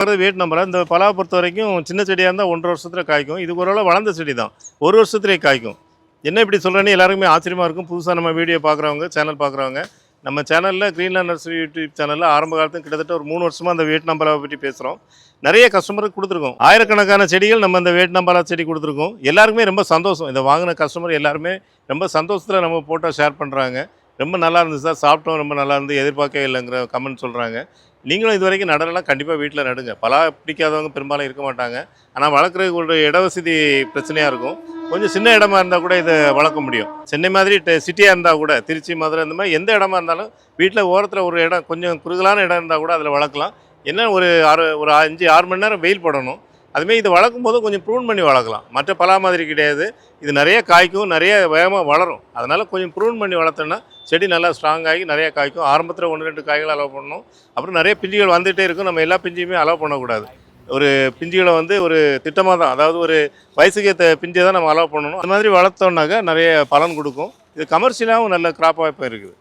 Wait number இந்த பலாவை பொறுத்த வரைக்கும் சின்ன செடியாக இருந்தால் 1.5 வருஷத்தில் காய்க்கும். இது ஓரளவு வளர்ந்த செடி தான், 1 வருஷத்துலேயே காய்க்கும். என்ன இப்படி சொல்கிறேன்னு எல்லாருக்குமே ஆச்சரியமாக இருக்கும். புதுசாக நம்ம வீடியோ பார்க்குறவங்க, சேனல் பார்க்குறவங்க, நம்ம சேனலில் கிரீன்லேண்ட் நர்சரி யூடியூப் சேனலில் ஆரம்ப காலத்தில் கிட்டத்தட்ட ஒரு 3 வருஷமாக அந்த வெயிட் நம்பரை பற்றி பேசுகிறோம். நிறைய கஸ்டமருக்கு கொடுத்துருக்கோம். ஆயிரக்கணக்கான செடிகள் நம்ம இந்த வெயிட் நம்பரா செடி கொடுத்துருக்கோம். எல்லாருக்குமே ரொம்ப சந்தோஷம். இதை வாங்கின கஸ்டமர் எல்லாருமே ரொம்ப சந்தோஷத்தில் நம்ம ஃபோட்டோ ஷேர் பண்ணுறாங்க. ரொம்ப நல்லா இருந்துச்சு சார், சாப்பிட்டோம், ரொம்ப நல்லா இருந்து, எதிர்பார்க்கவே இல்லைங்கிற கமெண்ட் சொல்கிறாங்க. நீங்களும் இது வரைக்கும் நடலாம் கண்டிப்பாக வீட்டில் நடுங்க. பலா பிடிக்காதவங்க பெரும்பாலும் இருக்க மாட்டாங்க. ஆனால் வளர்க்குறதுக்கு ஒரு இட வசதி பிரச்சனையாக இருக்கும். கொஞ்சம் சின்ன இடமா இருந்தால் கூட இதை வளர்க்க முடியும். சென்னை மாதிரி சிட்டியாக இருந்தால் கூட, திருச்சி, மதுரை, இந்த மாதிரி எந்த இடமா இருந்தாலும் வீட்டில் ஓரத்தில் ஒரு இடம், கொஞ்சம் குறுகலான இடம் இருந்தால் கூட அதில் வளர்க்கலாம். என்ன ஒரு 5-6 மணி நேரம் வெயில் படணும். அதுமாரி இதை வளர்க்கும் போது கொஞ்சம் ப்ரூன் பண்ணி வளர்க்கலாம். மற்ற பலா மாதிரி கிடையாது. இது நிறைய காய்க்கும், நிறைய வேகமாக வளரும். அதனால் கொஞ்சம் ப்ரூன் பண்ணி வளர்த்தோன்னா செடி நல்லா ஸ்ட்ராங் ஆகி நிறைய காய்க்கும். ஆரம்பத்தில் 1-2 காய்கள் அலோவ் பண்ணணும். அப்புறம் நிறைய பிஞ்சுகள் வந்துகிட்டே இருக்கும். நம்ம எல்லா பிஞ்சுமே அலோவ் பண்ணக்கூடாது. ஒரு பிஞ்சுகளை ஒரு திட்டமாக தான், அதாவது ஒரு வயசுக்கு ஏற்ற பிஞ்சை தான் நம்ம அலோவ் பண்ணணும். அந்த மாதிரி வளர்த்தோன்னாக்கா நிறைய பலன் கொடுக்கும். இது கமர்ஷியலாகவும் நல்ல கிராப்பாக இப்போ இருக்குது.